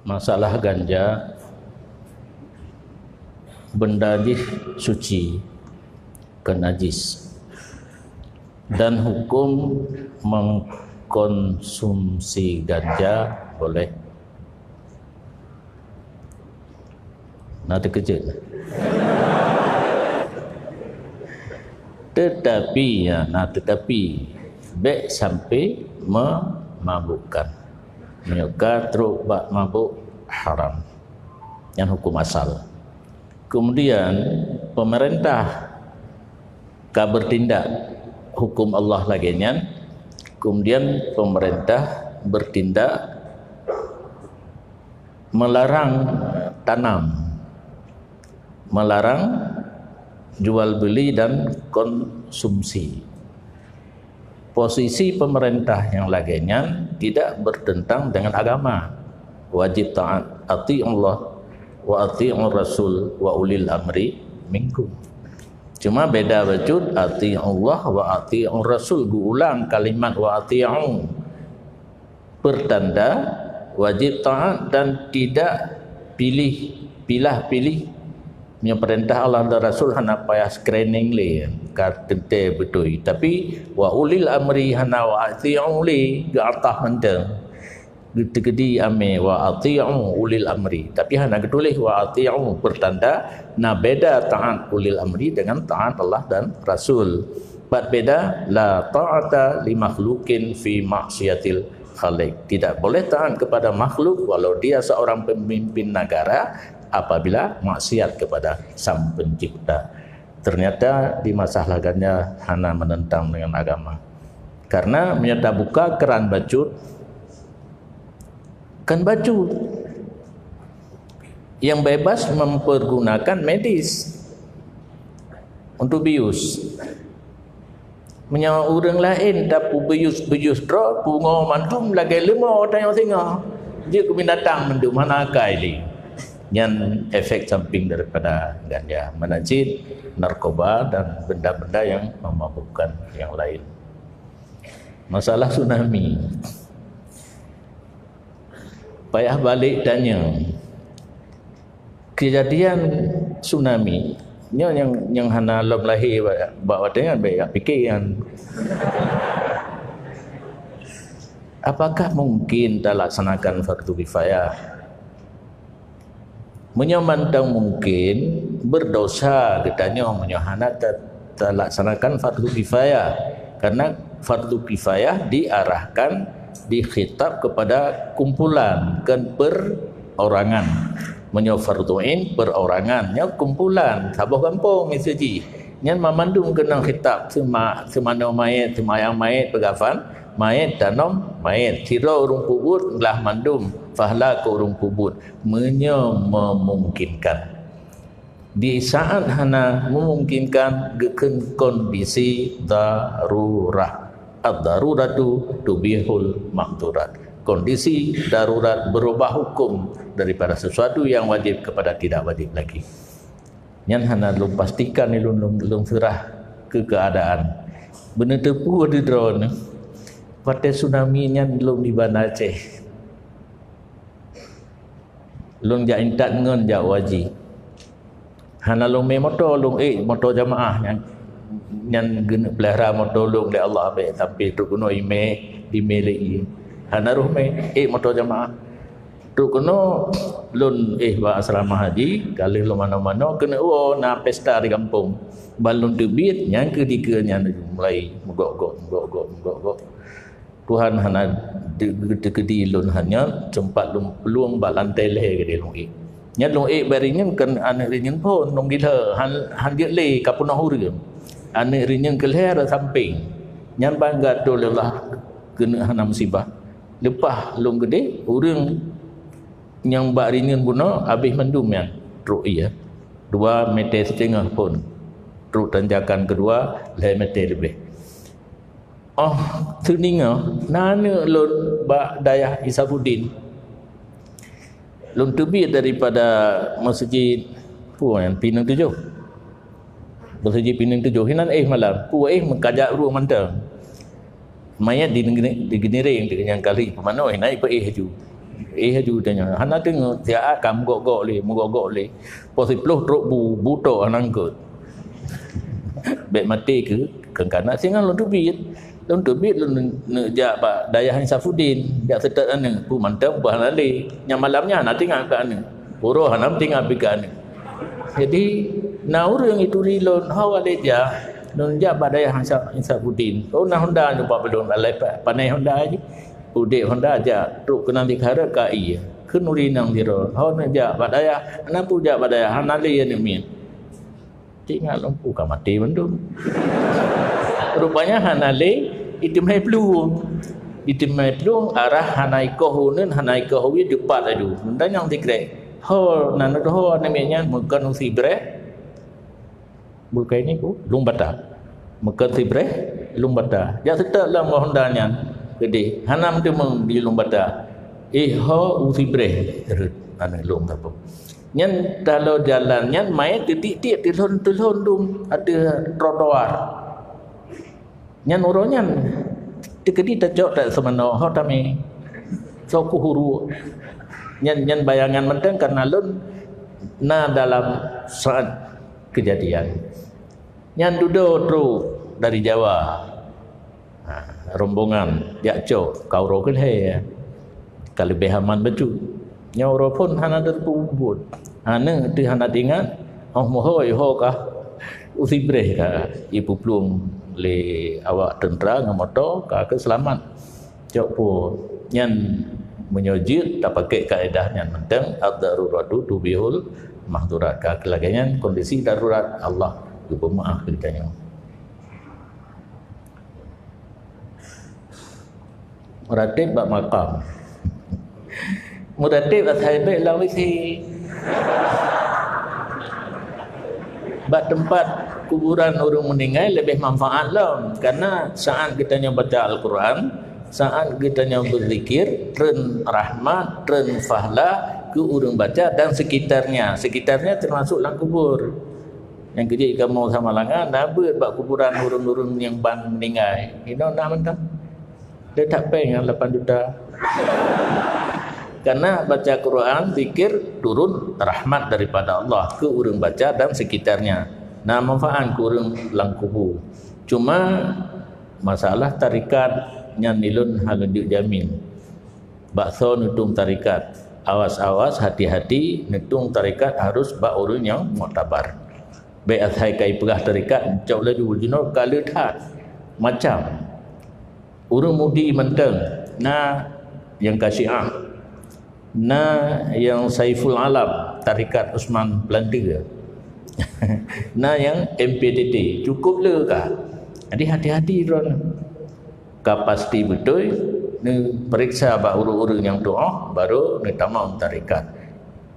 masalah ganja, benda suci ke najis, dan hukum mengkonsumsi ganja boleh. Nak terkejut. Tetapi baik sampai memabukkan, menyuka teruk bak mabuk haram, yang hukum asal. Kemudian pemerintah bertindak hukum Allah lagi nyan. Kemudian pemerintah bertindak melarang tanam, melarang jual beli dan konsumsi. Posisi pemerintah yang lainnya tidak bertentang dengan agama. Wajib taat, ati Allah wa ati Rasul wa ulil amri minkum. Cuma beda wujud ati Allah wa ati Rasul. Ulang kalimat wa ati'u, pertanda wajib taat dan tidak pilih punya perintah Allah dan Rasul hana payah screening le kata betul, tapi wa ulil amri hana wa ati'u li gatah mendeng gede ame wa ati'u ulil amri, tapi hana getulis wa ati'u, pertanda na beda taat ulil amri dengan taat Allah dan Rasul. Beda la ta'ata li makhlukin fi maksiatil khaliq. Tidak boleh taat kepada makhluk walau dia seorang pemimpin negara apabila maksiat kepada Sang Pencipta. Ternyata di masalahnya hana menentang dengan agama. Karena menyata buka keran bacut, kan bacut yang bebas mempergunakan medis untuk bius. Menyawa orang lain tapi bius drop bunga mantum lagi lemah tanya tengah. Dia ke binatang mendum mana kali. Yang efek samping daripada ganja, menajis, narkoba dan benda-benda yang memabukkan yang lain. Masalah tsunami, payah balik tanya kejadian tsunami yang hana lom lahir bawa dengan baik fikir kan, apakah mungkin tak laksanakan fardu kifayah? Menyamantang mungkin berdosa katanya menyahana tak laksanakan fardu kifayah, karena fardu kifayah diarahkan dikhitab kepada kumpulan kan perorangan. Menyo farduin perorangan nya kumpulan sabuh kampung misalji nyan mamandung kena khitab semana mayat semayang mayat pegafan mayat danom mayat sira urung kubur belah mandum fahla ke urung kubur memungkinkan di saat hana memungkinkan geken kondisi darurah. Ad-daruratu tubihul maqdurat. Kondisi darurat berubah hukum daripada sesuatu yang wajib kepada tidak wajib lagi. Yang hana belum pastikan belum serah ke keadaan. Benar tepu di drone. Pada tsunami nya belum di Banda Aceh. Belum ja intat ngen ja waji. Hana long me motor long motor jamaah yang guna pelihara motor long le Allah be sampai tu kuno ime di melei. Hana ruh me motor jamaah tu kuno lun ba asrama haji kali lo mana-mana kena na pesta di kampung balun terbit yang ketiganya mulai mogok Tuhan hana dekedi lun hanya sempat lun peluang bak lantai leh ke dia lun nya lun barinya kan anak rinyen pun nong gila han dia le kapuna huri anak rinyen kelher samping nyan bangga tu lelah kena hana musibah lepas lun gede urang yang bak rinyen guna habis mendum yang truk 2 meter setengah pun truk tanjakan kedua 2 meter lebih. Teninga nana lun bak dayah Isafuddin lun terbit daripada masjid Pinang 7 masjid Pinang 7 hinan malam mengkajak ruang mantang mayat di geniring dengan kali pemano naik pe tu haju tanya hana tengok dia akan mogok le pos 10 truk buto anangkut bet mati ke kena singan lon tubit lon ja ba dayah Safudin ja setat ane pu mantap bah lali nya malamnya hana tinggal ke ane puro hana tinggal ke ane jadi na urang itu rilon hawale ja lon ja ba dayah Safudin nah Honda ni ba belum alai panai Honda je udik Honda aja truk kena dikara kai kenuri nang diro hon aja badaya ana puja badaya hanali ni min tinggal lampu ka mati mendung rupanya hanali itimai peluang arah hanai kohunun hanai kohui depat adu dan yang dikre ho nan ho namanya mukan sibre bukai ni ku lumbata mukan sibre lumbata ya setak lam Honda nyan gede hanam tu meng di lumbata ho usibre ana lom apa nyan kalau jalan nyan mai titik-titik telon dum ada trotoar nyan uronyan tikedi tajok tak semano ho tami so ku huru nyan bayangan menteng karena lun na dalam saat kejadian nyan duduk tru dari Jawa rombongan jakco kauro ke he kalebihan betul nyauro pun hana terpubut hana tu hana tingat mohoi ho ka usibreh ka ibu plum le awak tentera ngamoto ka keselamat cok po nyan menyojid tak pakai kaedah nyan mentang ad-daruratu tubihul mahdurat ka kelaganya kondisi darurat Allah juga maaf kitanya meratib bak makam meratib atai baik lang wisi bak tempat kuburan orang meninggal lebih manfaat lah karena saat kita baca Al-Quran saat kita berzikir tren rahmat tren fahla ke orang baca dan sekitarnya termasuk lang kubur yang kerja kamu sama langan nabut bak kuburan orang-orang yang ban meninggal ino nak mentang dia tak pengen 8 juta karena baca Quran zikir turun rahmat daripada Allah ke orang baca dan sekitarnya nah manfaat ke orang langkubu cuma masalah tarikat yang nilun halunjuk jamin bakso nutung tarikat awas-awas hati-hati nutung tarikat harus bak orang yang muktabar baik athai kai pegah tarikat cak laju junur kala tak macam urung mudi menteng na yang Kasyiah na yang Saiful Alam tarikat Usman Belanda na yang MPTT cukup le kah jadi hati-hati ron ka pasti betul ni periksa ba urang-urang yang doa baru ni tamam tarikat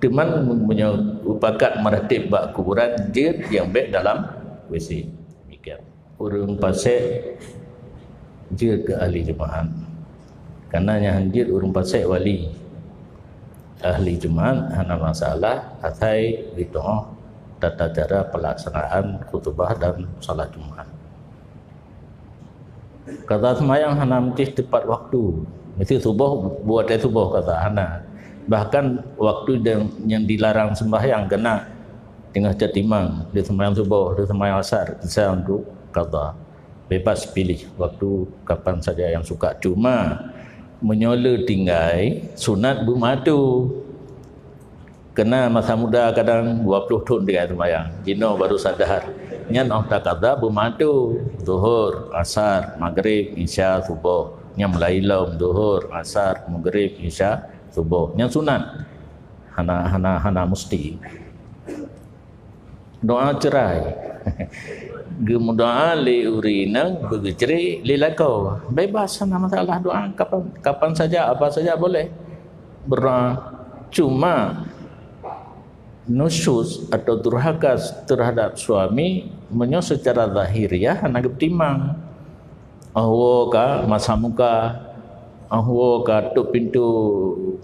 teman menyerupakan meratib ba kuburan jid yang baik dalam WC demikian urang Pasir jid ke ahli jemaat karena yang jid urang Pasir wali ahli jemaat hana masalah atai bid'ah tata cara pelaksanaan khutbah dan salat Jumat kata semayang hana mesti tepat waktu mesti subuh buat subuh kata hana bahkan waktu yang dilarang sembahyang kena tengah jatimang dia sembahyang subuh dia sembahyang asar bisa untuk qada bebas pilih waktu kapan saja yang suka cuma menyola tinggai sunat bumatu kena masa muda kadang 20 tahun dia sembahyang jino baru sadar nyan tak qada bumatu zuhur asar maghrib isya subuh nyam lailom zuhur asar maghrib isya subuh nyan sunat hana mesti doa cerai doa li urinang bercerai li lakau bebas sana masalah doa kapan saja apa saja boleh berdoa cuma nusyuz atau durhaka terhadap suami menyo secara zahiriah hana timang ahwo ka masa muka ahwo ka tuk pintu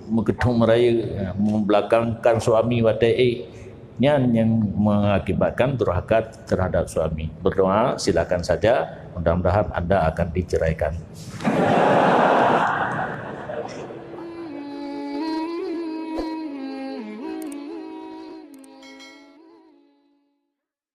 mengetung meraya membelakangkan suami watai nyan yang mengakibatkan durhaka terhadap suami berdoa silakan saja mudah-mudahan Anda akan diceraikan